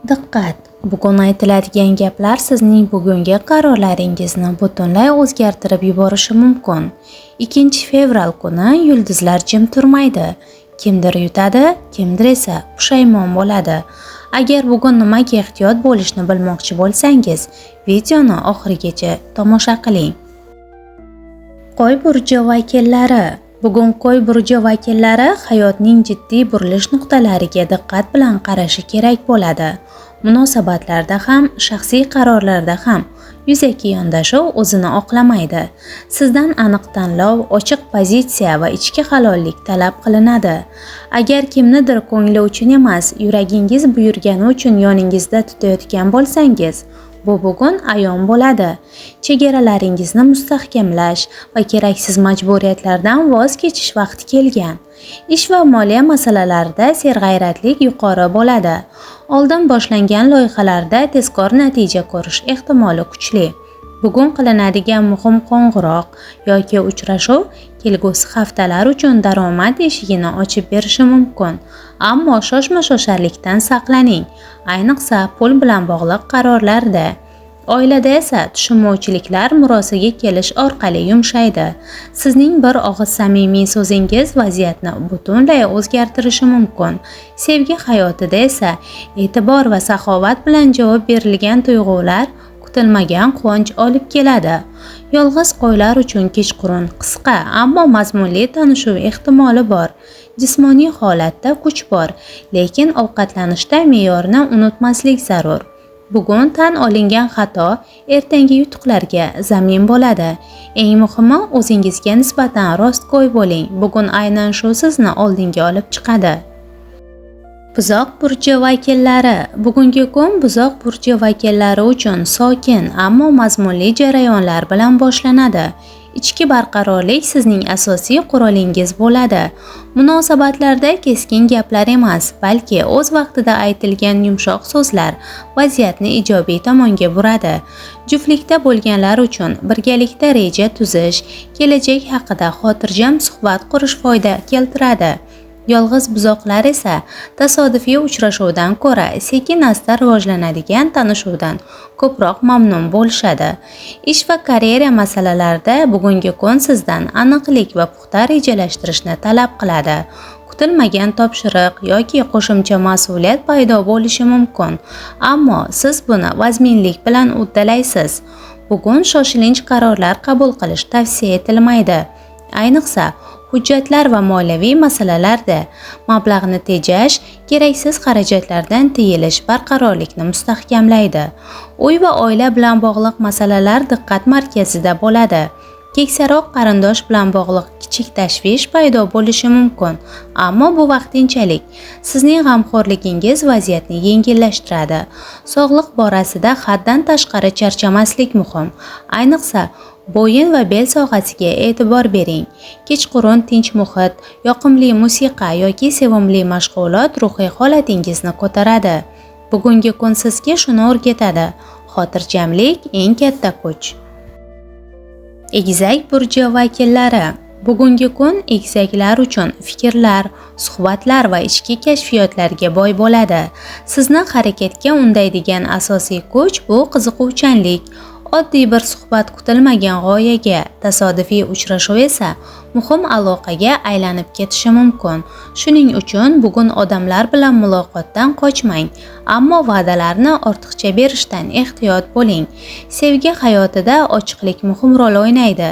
Diqqat! Bugun aytiladigan gaplar sizning bugungi qarorlaringizni butunlay o'zgartirib yuborishi mumkin. 2 fevral kuni yulduzlar jim turmaydi. Kimdir yutadi, kimdir esa pushaymon bo'ladi. Agar bugun nimaga ehtiyot bo'lishni bilmoqchi bo'lsangiz, videoni oxirigacha tomosha qiling. Qo'y burji vakillari. Bugun qo'y burji vakillari hayotning jiddiy burilish nuqtalariga diqqat bilan qarashi kerak bo'ladi. Munosabatlarda ham, shaxsiy qarorlarda ham yuzaki yondashuv o'zini oqlamaydi. Sizdan aniq tanlov, ochiq pozitsiya va ichki halollik talab qilinadi. Agar kimnidir ko'ngli uchun emas, yuragingiz buyurgani uchun yoningizda tutayotgan bo'lsangiz, bu bugun ayon bo'ladi. Chegaralaringizni mustahkamlash va keraksiz majburiyatlardan voz kechish vaqti kelgan. Ish va moliya masalalarida serg'ayratlik yuqori bo'ladi. Oldin boshlangan loyihalarda tezkor natija ko'rish ehtimoli kuchli. Bugun qilinadigan muhim qo'ng'iroq yoki uchrashuv kelgusi haftalar uchun daromad eshigini ochib berishi mumkin. Ammo shoshma-shosharlikdan saqlaning, ayniqsa pul bilan bog'liq qarorlarda. Oilada esa tushunmovchiliklar murosaga kelish orqali yumshaydi. Sizning bir og'iz samimiy so'zingiz vaziyatni butunlay o'zgartirishi mumkin. Sevgi hayotida esa e'tibor va saxovat bilan javob berilgan tuyg'ular kutilmagan quvonch olib keladi. Yolg'iz qo'ylar uchun kechqurun qisqa, ammo mazmunli tanishuv ehtimoli bor. Jismoniy holatda kuch bor, lekin ovqatlanishda me'yorni unutmaslik zarur. Bugun tan olingan xato ertangi yutuqlarga zamin bo'ladi. Eng muhimi, o'zingizga nisbatan rostgo'y bo'ling. Bugun aynan shu sizni oldinga olib chiqadi. Buzoq burji vakillari. Bugungi kun buzoq burji vakillari uchun sokin, ammo mazmunli jarayonlar bilan boshlanadi. Ichki barqarorlik sizning asosiy qurolingiz bo'ladi. Munosabatlarda keskin gaplar emas, balki o'z vaqtida aytilgan yumshoq so'zlar vaziyatni ijobiy tomonga buradi. Juftlikda bo'lganlar uchun birgalikda reja tuzish, kelajak haqida xotirjam suhbat qurish foyda keltiradi. Yolg'iz buzoqlar esa tasodifiy uchrashuvdan ko'ra sekin-asta rivojlanadigan tanishuvdan ko'proq mamnun bo'lishadi. Ish va karyera masalalarida bugungi kun sizdan aniqlik va puxta rejalashtirishni talab qiladi. Kutilmagan topshiriq yoki qo'shimcha mas'uliyat paydo bo'lishi mumkin, ammo siz buni vazminlik bilan uddalaysiz. Bugun shoshilinch qarorlar qabul qilish tavsiya etilmaydi. Ayniqsa hujjatlar va moliyaviy masalalarda mablag'ni tejash, keraksiz xarajatlardan tiyilish barqarorlikni mustahkamlaydi. Uy va oila bilan bog'liq masalalar diqqat markazida bo'ladi. Keksaroq qarindosh bilan bog'liq kichik tashvish paydo bo'lishi mumkin, ammo bu vaqtinchalik. Sizning g'amxo'rligingiz vaziyatni yengillashtiradi. Sog'liq borasida haddan tashqari charchamaslik muhim. Ayniqsa bo'yin va bel sohasiga e'tibor bering. Kechqurun tinch muhit, yoqimli musiqa yoki sevimli mashg'ulot ruhiy holatingizni ko'taradi. Bugungi kun sizga shuni o'rgatadi. Xotirjamlik eng katta kuch. Egizak burji vakillari. Bugungi kun egizaklar uchun fikrlar, suhbatlar va ichki kashfiyotlarga boy bo'ladi. Sizni harakatga undaydigan asosiy kuch bu qiziquvchanlik. Oddiy bir suhbat kutilmagan g'oyaga, tasodifiy uchrashuv esa muhim aloqaga aylanib ketishi mumkin. Shuning uchun bugun odamlar bilan muloqotdan qochmang, ammo va'dalarni ortiqcha berishdan ehtiyot bo'ling. Sevgi hayotida ochiqlik muhim rol o'ynaydi.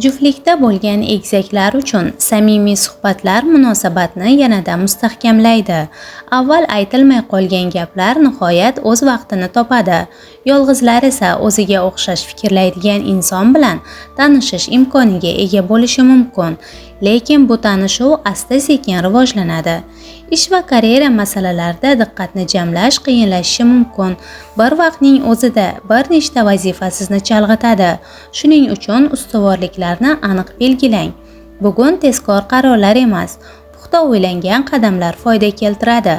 Juftlikda bo'lgan egizaklar uchun samimiy suhbatlar munosabatni yanada mustahkamlaydi. Avval aytilmay qolgan gaplar nihoyat o'z vaqtini topadi. Yolg'izlar esa o'ziga o'xshash fikrlaydigan inson bilan tanishish imkoniga ega bo'lishi mumkin, lekin bu tanishuv asta-sekin rivojlanadi. Ish va karyera masalalarida diqqatni jamlash qiyinlashishi mumkin. Bir vaqtning o'zida bir nechta vazifa sizni chalg'itadi. Shuning uchun ustuvorliklarni aniq belgilang. Bugun tezkor qarorlar emas, puxta o'ylangan qadamlar foyda keltiradi.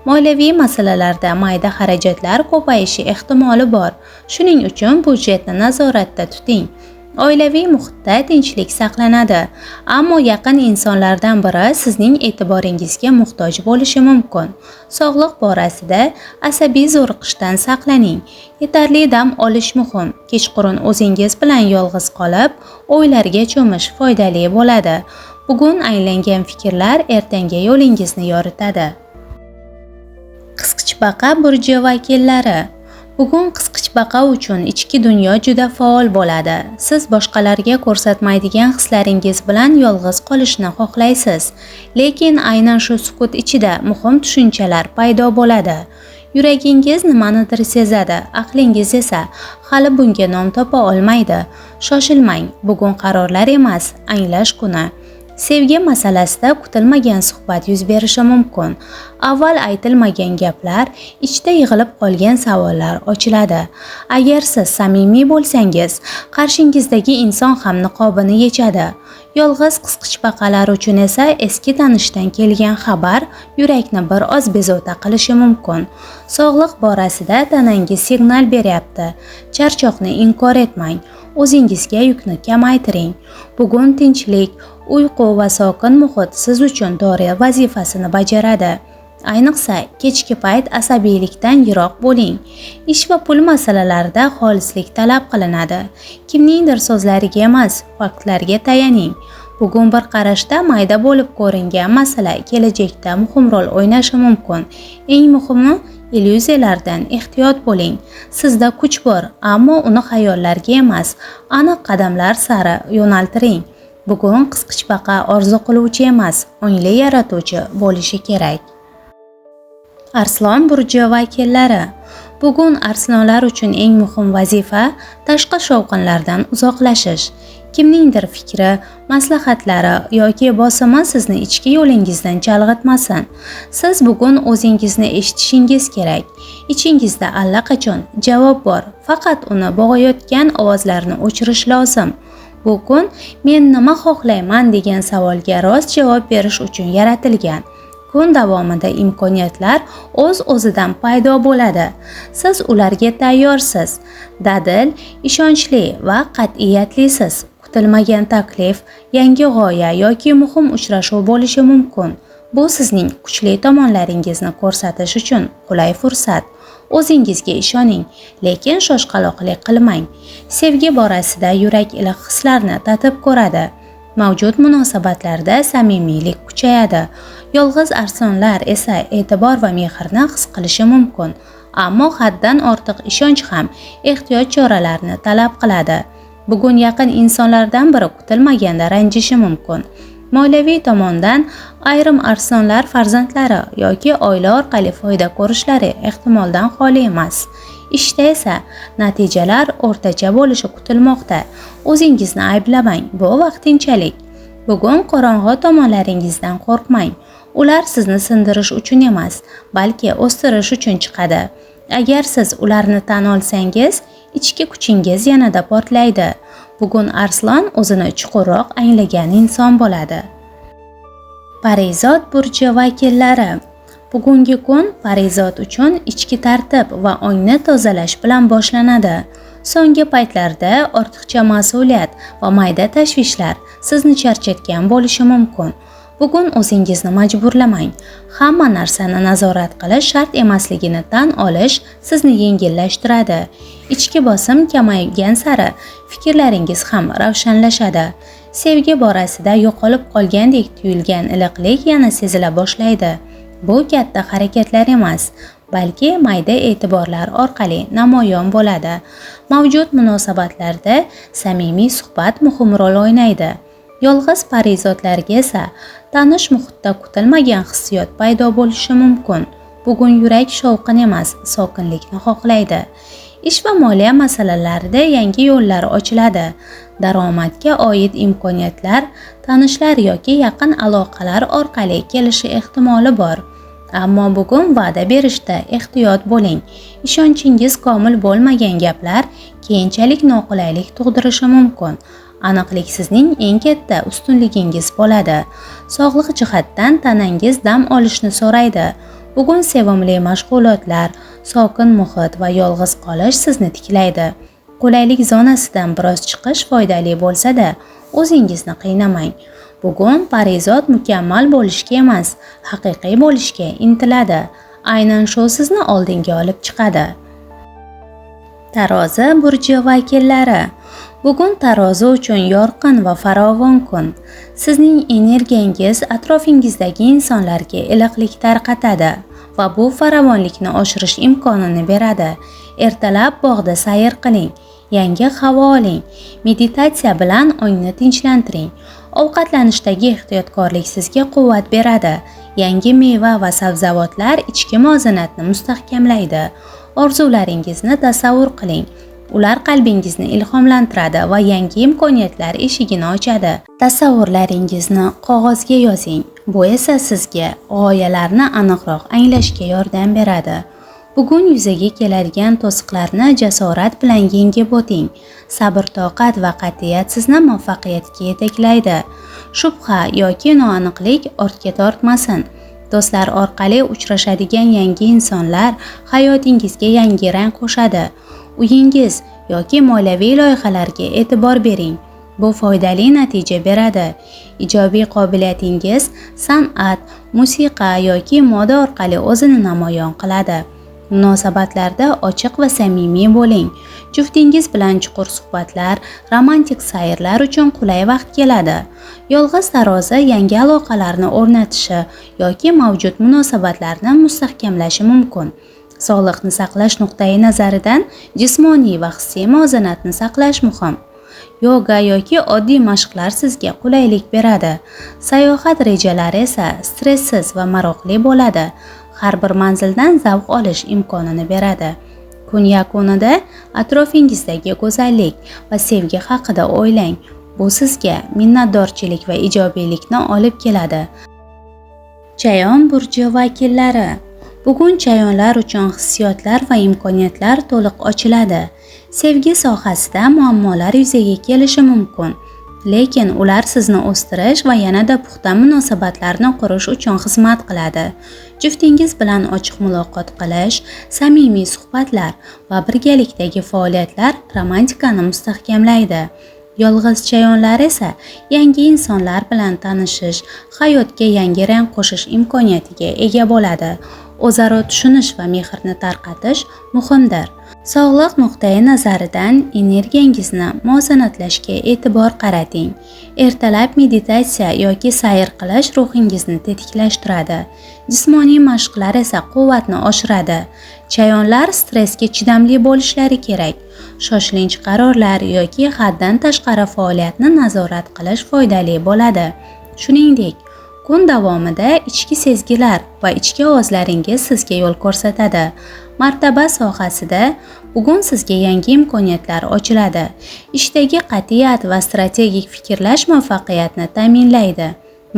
Moliyaviy masalalarda mayda xarajatlar ko'payishi ehtimoli bor. Shuning uchun budjetni nazoratda tuting. Oilaviy muhitda tinchlik saqlanadi, ammo yaqin insonlardan biri sizning e'tiboringizga muhtoj bo'lishi mumkin. Sog'liq borasida asabiy zo'riqishdan saqlaning. Yetarli dam olish muhim. Kechqurun o'zingiz bilan yolg'iz qolib, o'ylarga cho'mish foydali bo'ladi. Bugun anglangan fikrlar ertangi yo'lingizni yoritadi. Qisqichbaqa burji vakillari. Bugun qisqichbaqa uchun ichki dunyo juda faol bo'ladi. Siz boshqalarga ko'rsatmaydigan hislaringiz bilan yolg'iz qolishni xohlaysiz, lekin aynan shu sukut ichida muhim tushunchalar paydo bo'ladi. Yuragingiz nimanidir sezadi, aqlingiz esa hali bunga nom topa olmaydi. Shoshilmang, bugun qarorlar emas, anglash kuni. Sevgi masalasida kutilmagan suhbat yuz berishi mumkin. Avval aytilmagan gaplar, ichda yig'ilib qolgan savollar ochiladi. Agar siz samimiy bo'lsangiz, qarshingizdagi inson ham niqobini yechadi. Yolg'iz qisqichbaqalar uchun esa eski tanishdan kelgan xabar yurakni bir oz bezovta qilishi mumkin. Sog'liq borasida tanangiz signal beryapti. Charchoqni inkor etmang. O'zingizga yukni kamaytiring. Bugun tinchlik, uyqu va sokin muhit siz uchun dori vazifasini bajaradi. Ayniqsa, kechki payt asabiylikdan yiroq bo'ling. Ish va pul masalalarida xolislik talab qilinadi. Kimningdir so'zlariga emas, faktlarga tayaning. Bugun bir qarashda mayda bo'lib ko'ringan masala kelajakda muhim rol o'ynashi mumkin. Eng muhimi, illyuziyalardan ehtiyot bo'ling. Sizda kuch bor, ammo uni xayollarga emas, aniq qadamlar sari yo'naltiring. Bugun qisqichbaqa orzu qiluvchi emas, ongli yaratuvchi bo'lishi kerak. Arslon burji vakillari. Bugun arslonlar uchun eng muhim vazifa tashqi shovqinlardan uzoqlashish. Kimningdir fikri, maslahatlari yoki bosimi sizni ichki yo'lingizdan chalg'itmasin. Siz bugun o'zingizni eshitishingiz kerak. Ichingizda allaqachon javob bor, faqat uni bo'g'ayotgan ovozlarni o'chirish lozim. Bu kun men nima xohlayman degan savolga rost javob berish uchun yaratilgan. Kun davomida imkoniyatlar o'z-o'zidan paydo bo'ladi. Siz ularga tayyorsiz. Dadil, ishonchli va qat'iyatlisiz. Kutilmagan taklif, yangi g'oya yoki muhim uchrashuv bo'lishi mumkin. Bu sizning kuchli tomonlaringizni ko'rsatish uchun qulay fursat. O'zingizga ishoning, lekin shoshqaloqlik qilmang. Sevgi borasida yurak iliq hislarni tatib ko'radi. Mavjud munosabatlarda samimiylik kuchayadi. Yolg'iz arslonlar esa e'tibor va mehrni his qilishi mumkin. Ammo haddan ortiq ishonch ham ehtiyot choralarini talab qiladi. Bugun yaqin insonlardan biri kutilmaganda ranjishi mumkin. Moliyaviy tomondan ayrim arslonlar farzandlari yoki oila orqali foyda ko'rishlari ehtimoldan xoli emas. Ishda esa natijalar o'rtacha bo'lishi kutilmoqda. O'zingizni ayblamang, bu vaqtinchalik. Bugun qorong'u tomonlaringizdan qo'rqmang. Ular sizni sindirish uchun emas, balki o'stirish uchun chiqadi. Agar siz ularni tan olsangiz, ichki kuchingiz yanada portlaydi. Bugun arslon o'zini chuqurroq anglagan inson bo'ladi. Parizod burji vakillari. Bugungi kun Parizod uchun ichki tartib va ongni tozalash bilan boshlanadi. So'nggi paytlarda ortiqcha mas'uliyat va mayda tashvishlar sizni charchatgan bo'lishi mumkin. Bugun o'zingizni majburlamang. Hamma narsani nazorat qilish shart emasligini tan olish sizni yengillashtiradi. Ichki bosim kamaygan sari fikrlaringiz ham ravshanlashadi. Sevgi borasida yo'qolib qolgandek tuyulgan iliqlik yana sezila boshlaydi. Bu katta harakatlar emas, balki mayda e'tiborlar orqali namoyon bo'ladi. Mavjud munosabatlarda samimiy suhbat muhim rol o'ynaydi. Yolg'iz parizodlarga esa tanish muhitda kutilmagan hissiyot paydo bo'lishi mumkin. Bugun yurak shovqin emas, sokinlikni xohlaydi. Ish va moliya masalalarida yangi yo'llar ochiladi. Daromadga oid imkoniyatlar, tanishlar yoki yaqin aloqalar orqali kelishi ehtimoli bor. Ammo bugun va'da berishda ehtiyot bo'ling. Ishonchingiz komil bo'lmagan gaplar keyinchalik noqulaylik tug'dirishi mumkin. Aniqlik sizning eng katta ustunligingiz bo'ladi. Sog'liq jihatdan tanangiz dam olishni so'raydi. Bugun sevimli mashg'ulotlar, sokin muhit va yolg'iz qolish sizni tiklaydi. Qulaylik zonasidan biroz chiqish foydali bo'lsa-da, o'zingizni qiynamang. Bugun parizod mukammal bo'lishga emas, haqiqiy bo'lishga intiladi. Aynan shu sizni oldinga olib chiqadi. Tarozi burji vakillari. Bugun tarozi uchun yorqin va farovon kun. Sizning energiyangiz atrofingizdagi insonlarga iliqlik tarqatadi va bu farovonlikni oshirish imkonini beradi. Ertalab bog'da sayr qiling, yangi havo oling, meditatsiya bilan ongni tinchlantiring. Ovqatlanishdagi ehtiyotkorlik sizga quvvat beradi. Yangi meva va sabzavotlar ichki muvozanatni mustahkamlaydi. Orzularingizni tasavvur qiling. Ular qalbingizni ilhomlantiradi va yangi imkoniyatlar eshigini ochadi. Tasavvurlaringizni qog'ozga yozing. Bu esa sizga g'oyalarni aniqroq anglashga yordam beradi. Bugun yuzaga keladigan to'siqlarni jasorat bilan yengib o'ting. Sabr-toqat va qat'iyat sizni muvaffaqiyatga yetaklaydi. Shubha yoki noaniqlik ortga tortmasin. Do'stlar orqali uchrashadigan yangi insonlar hayotingizga yangi rang qo'shadi. Uyingiz yoki moliyaviy loyihalarga e'tibor bering. Bu foydali natija beradi. Ijobiy qobiliyatingiz san'at, musiqa yoki moda orqali o'zini namoyon qiladi. Munosabatlarda ochiq va samimiy bo'ling. Juftingiz bilan chuqur suhbatlar, romantik sayrlar uchun qulay vaqt keladi. Yolg'iz tarozi yangi aloqalarni o'rnatishi yoki mavjud munosabatlarni mustahkamlashi mumkin. Sog'liqni saqlash nuqtai nazaridan jismoniy va hissiy muvozanatni saqlash muhim. Yoga yoki oddiy mashqlar sizga qulaylik beradi. Sayohat rejalari esa stressiz va maroqli bo'ladi. Har bir manzildan zavq olish imkonini beradi. Kun yakunida atrofingizdagi go'zallik va sevgi haqida o'ylang. Bu sizga minnatdorchilik va ijobiylikni olib keladi. Chayon burji vakillari. Bugun chayonlar uchun hissiyotlar va imkoniyatlar to'liq ochiladi. Sevgi sohasida muammolar yuzaga kelishi mumkin. Lekin ular sizni o'stirish va yanada puxta munosabatlarni qurish uchun xizmat qiladi. Juftingiz bilan ochiq muloqot qilish, samimiy suhbatlar va birgalikdagi faoliyatlar romantikani mustahkamlaydi. Yolg'iz chayonlar esa yangi insonlar bilan tanishish, hayotga yangi rang qo'shish imkoniyatiga ega bo'ladi. O'zaro tushunish va mehrni tarqatish muhimdir. Sog'liq nuqtai nazaridan energiyangizni muvozanatlashga e'tibor qarating. Ertalab meditatsiya yoki sayr qilish ruhingizni tetiklashtiradi. Jismoniy mashqlar esa quvvatni oshiradi. Chayonlar stressga chidamli bo'lishlari kerak. Shoshilinch qarorlar yoki haddan tashqari faoliyatni nazorat qilish foydali bo'ladi. Shuningdek, kun davomida ichki sezgilar va ichki ovozlaringiz sizga yo'l ko'rsatadi. Martaba sohasida bugun sizga yangi imkoniyatlar ochiladi. Ishdagi qat'iyat va strategik fikrlash muvaffaqiyatni ta'minlaydi.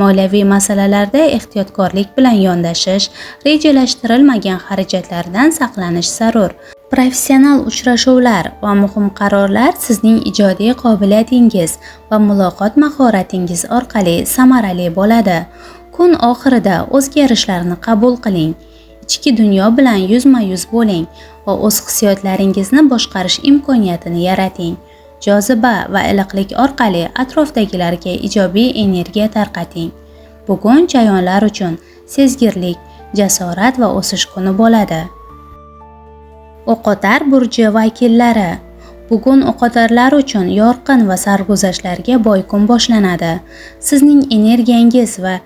Moliyaviy masalalarda ehtiyotkorlik bilan yondashish, rejalashtirilmagan xarajatlardan saqlanish zarur. Professional uchrashuvlar va muhim qarorlar sizning ijodiy qobiliyatingiz va muloqot mahoratingiz orqali samarali bo'ladi. Kun oxirida o'zgarishlarni qabul qiling. Ichki dunyo bilan yuzma-yuz bo'ling va o'z hissiyotlaringizni boshqarish imkoniyatini yarating. Joziba va iliqlik orqali atrofdagilarga ijobiy energiya tarqating. Bugun chayonlar uchun sezgirlik, jasorat va o'sish kuni bo'ladi. O'qotar burji vakillari. Bugun o'qotarlar uchun yorqin va sarguzashtlarga boy kun boshlanadi. Sizning energiyangiz va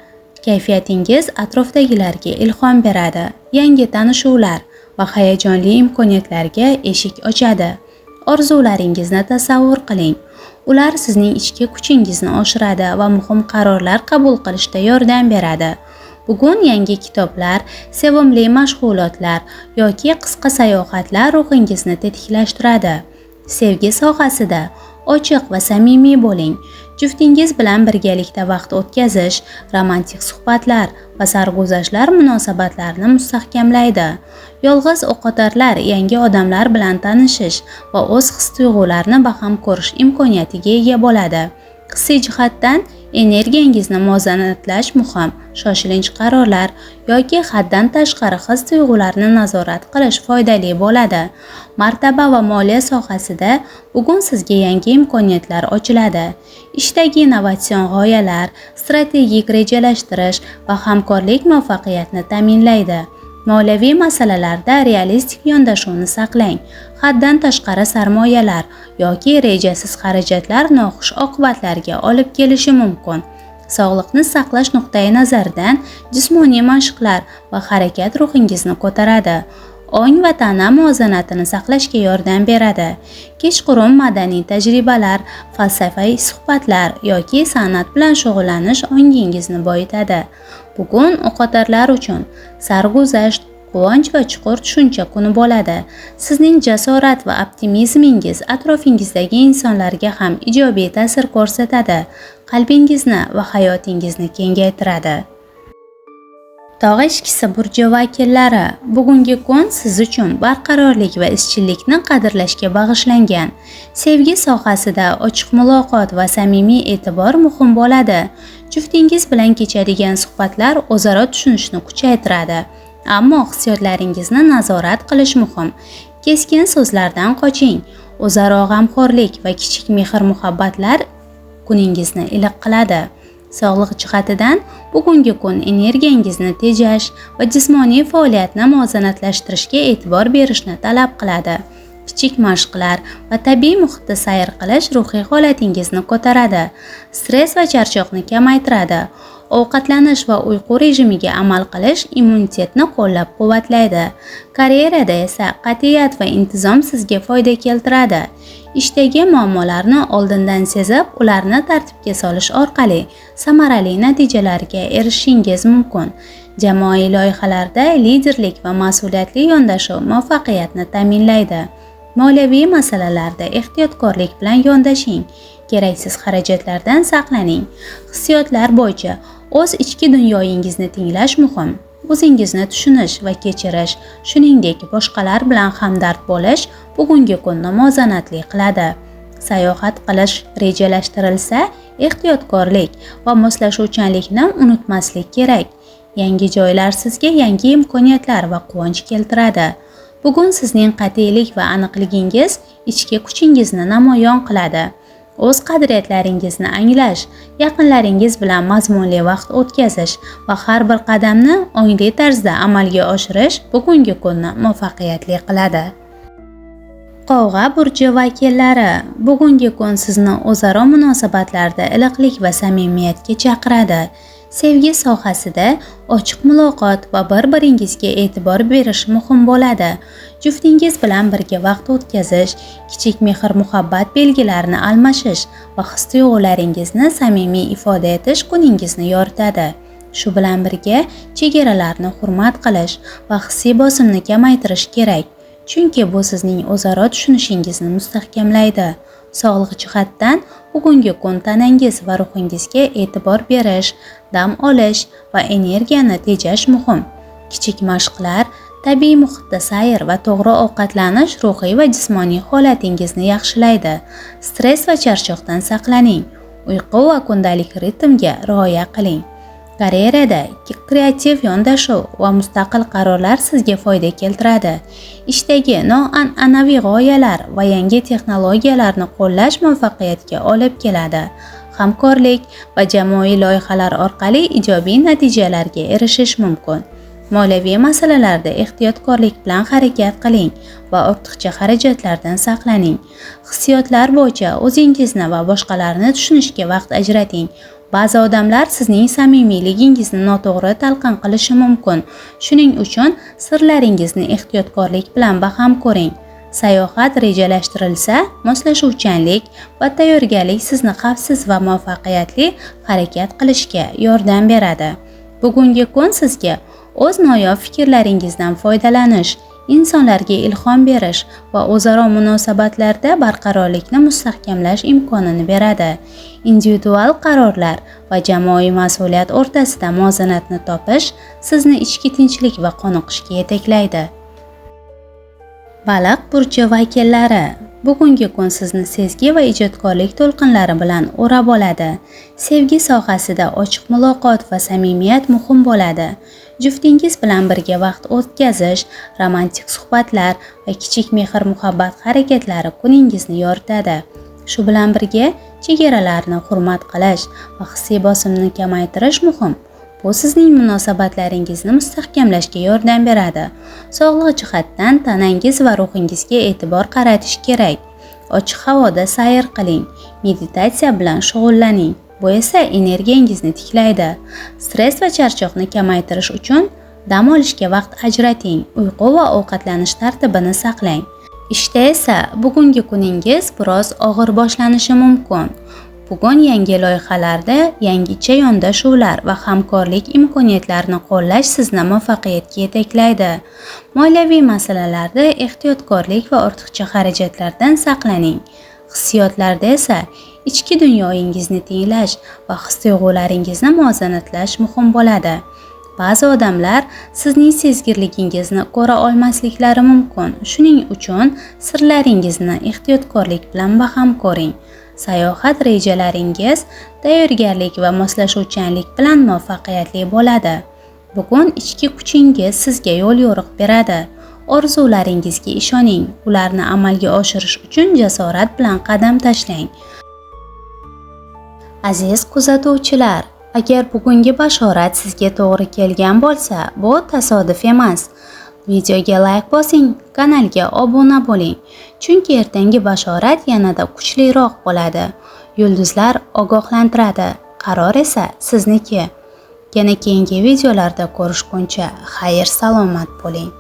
kayfiyatingiz atrofdagilarga ilhom beradi. Yangi tanishuvlar va hayajonli imkoniyatlarga eshik ochadi. Orzularingizni tasavvur qiling. Ular sizning ichki kuchingizni oshiradi va muhim qarorlar qabul qilishda yordam beradi. Bugun yangi kitoblar, sevimli mashg'ulotlar yoki qisqa sayohatlar ruhingizni tetiklashtiradi. Sevgi sohasida ochiq va samimiy bo'ling. Juftingiz bilan birgalikda vaqt o'tkazish, romantik suhbatlar va sarguzashtlar munosabatlarni mustahkamlaydi. Yolg'iz o'qotarlar yangi odamlar bilan tanishish va o'z his-tuyg'ularini baham ko'rish imkoniyatiga ega bo'ladi. Hissiy jihatdan Energiyangizni muvozanatlash muhim. Shoshilinch qarorlar yoki haddan tashqari his-tuyg'ularni nazorat qilish foydali bo'ladi. Martaba va moliya sohasida bugun sizga yangi imkoniyatlar ochiladi. Ishdagi innovatsion g'oyalar, strategik rejalashtirish va hamkorlik muvaffaqiyatni ta'minlaydi. Moliyaviy masalalarda realistik yondashuvni saqlang. Haddan tashqari sarmoyalar yoki rejasiz xarajatlar noxush oqibatlarga olib kelishi mumkin. Sog'liqni saqlash nuqtai nazaridan jismoniy mashqlar va harakat ruhingizni ko'taradi. Ong va tana muvozanatini saqlashga yordam beradi. Kechqurun madaniy tajribalar, falsafiy suhbatlar yoki san'at bilan shug'ullanish ongingizni boyitadi. Bugun o'qotarlar uchun sarguzasht, quvonch va chuqur tushuncha kuni bo'ladi. Sizning jasorat va optimizmingiz atrofingizdagi insonlarga ham ijobiy ta'sir ko'rsatadi, qalbingizni va hayotingizni kengaytiradi. Tog' eshkisi burji vakillari, bugungi kun siz uchun barqarorlik va izchillikni qadrlashga bag'ishlangan. Sevgi sohasida ochiq muloqot va samimiy e'tibor muhim bo'ladi. Juftingiz bilan kechadigan suhbatlar o'zaro tushunishni kuchaytiradi. Ammo hissiyotlaringizni nazorat qilish muhim. Keskin so'zlardan qoching. O'zaro g'amxo'rlik va kichik mehr-muhabbatlar kuningizni iliq qiladi. Sog'liq jihatidan bugungi kun energiyangizni tejash va jismoniy faoliyatni muvozanatlashtirishga e'tibor berishni talab qiladi. Kichik mashqlar va tabiiy muhitda sayr qilish ruhiy holatingizni ko'taradi. Stress va charchoqni kamaytiradi. Ovqatlanish va uyqu rejimiga amal qilish immunitetni qo'llab-quvvatlaydi. Karyerada esa qat'iyat va intizom sizga foyda keltiradi. Ishdagi muammolarni oldindan sezib, ularni tartibga solish orqali samarali natijalarga erishishingiz mumkin. Jamoaviy loyihalarda liderlik va mas'uliyatli yondashuv muvaffaqiyatni ta'minlaydi. Moliyaviy masalalarda ehtiyotkorlik bilan yondashing. Keraksiz xarajatlardan saqlaning. Hissiyotlar bo'yicha o'z ichki dunyoyingizni tinglash muhim. O'zingizni tushunish va kechirish, shuningdek boshqalar bilan hamdard bo'lish bugungi kunni muvozanatli qiladi. Sayohat qilish rejalashtirilsa, ehtiyotkorlik va moslashuvchanlikni unutmaslik kerak. Yangi joylar sizga yangi imkoniyatlar va quvonch keltiradi. Bugun sizning qat'iylik va aniqligingiz ichki kuchingizni namoyon qiladi. O'z qadriyatlaringizni anglash, yaqinlaringiz bilan mazmunli vaqt o'tkazish va har bir qadamni ongli tarzda amalga oshirish bugungi kunni muvaffaqiyatli qiladi. Qovg'a burji vakillari, bugungi kun sizni o'zaro munosabatlarda iliqlik va samimiyatga chaqiradi. Sevgi sohasida ochiq muloqot va bir-biringizga e'tibor berish muhim bo'ladi. Juftingiz bilan birga vaqt o'tkazish, kichik mehr-muhabbat belgilarini almashish va his-tuyg'ularingizni samimiy ifoda etish kuningizni yoritadi. Shu bilan birga chegaralarni hurmat qilish va hissiy bosimni kamaytirish kerak, chunki bu sizning o'zaro tushunishingizni mustahkamlaydi. Sog'liq jihatdan bugungi kun tanangiz va ruhingizga e'tibor berish, dam olish va energiyani tejash muhim. Kichik mashqlar, tabiiy muhitda sayr va to'g'ri ovqatlanish ruhiy va jismoniy holatingizni yaxshilaydi. Stress va charchoqdan saqlaning. Uyqu va kundalik ritmga rioya qiling. Karyerada kreativ yondashuv va mustaqil qarorlar sizga foyda keltiradi. Ishdagi noan'anaviy g'oyalar va yangi texnologiyalarni qo'llash muvaffaqiyatga olib keladi. Hamkorlik va jamoaviy loyihalar orqali ijobiy natijalarga erishish mumkin. Moliyaviy masalalarda ehtiyotkorlik bilan harakat qiling va ortiqcha xarajatlardan saqlaning. Hissiyotlar bo'yicha o'zingizni va boshqalarni tushunishga vaqt ajrating. Ba'zi odamlar sizning samimiyligingizni noto'g'ri talqin qilishi mumkin. Shuning uchun sirlaringizni ehtiyotkorlik bilan baham ko'ring. Sayohat rejalashtirilsa, moslashuvchanlik va tayyorgarlik sizni xavfsiz va muvaffaqiyatli harakat qilishga yordam beradi. Bugungi kun sizga o'z noyob fikrlaringizdan foydalanish, insonlarga ilhom berish va o'zaro munosabatlarda barqarorlikni mustahkamlash imkonini beradi. Individual qarorlar va jamoaviy mas'uliyat o'rtasida muvozanatni topish sizni ichki tinchlik va qoniqishga yetaklaydi. Baliq burji vakillari, Bugungi kun sizni sezgi va ijodkorlik to'lqinlari bilan o'rab oladi. Sevgi sohasida ochiq muloqot va samimiyat muhim bo'ladi. Juftingiz bilan birga vaqt o'tkazish, romantik suhbatlar va kichik mehr-muhabbat harakatlari kuningizni yoritadi. Shu bilan birga chegaralarni hurmat qilish va hissiy bosimni kamaytirish muhim. Bu sizning munosabatlaringizni mustahkamlashga yordam beradi. Sog'liq jihatdan tanangiz va ruhingizga e'tibor qaratish kerak. Ochiq havoda sayr qiling, meditatsiya bilan shug'ullaning. Bu esa energiyangizni tiklaydi. Stress va charchoqni kamaytirish uchun dam olishga vaqt ajrating. Uyqu va ovqatlanish tartibini saqlang. Ishda esa bugungi kuningiz biroz og'ir boshlanishi mumkin. Bugun yangi loyihalarda yangicha yondashuvlar va hamkorlik imkoniyatlarini qo'llash sizni muvaffaqiyatga yetaklaydi. Moliyaviy masalalarda ehtiyotkorlik va ortiqcha xarajatlardan saqlaning. Hissiyotlarda esa ichki dunyoyingizni tinglash va his-tuyg'ularingizni muvozanatlash muhim bo'ladi. Ba'zi odamlar sizning sezgirligingizni ko'ra olmasliklari mumkin. Shuning uchun sirlaringizni ehtiyotkorlik bilan baham ko'ring. Sayohat rejalaringiz tayyorgarlik va moslashuvchanlik bilan muvaffaqiyatli bo'ladi. Bugun ichki kuchingiz sizga yo'l yo'riq beradi. Orzularingizga ishoning, ularni amalga oshirish uchun jasorat bilan qadam tashlang. Aziz kuzatuvchilar, agar bugungi bashorat sizga to'g'ri kelgan bo'lsa, bu tasodif emas. Videoga like bosing, kanalga obuna bo'ling. Chunki ertangi bashorat yanada kuchliroq bo'ladi. Yulduzlar ogohlantiradi, qaror esa sizniki. Yana keyingi videolarda ko'rishguncha xayr salomat bo'ling.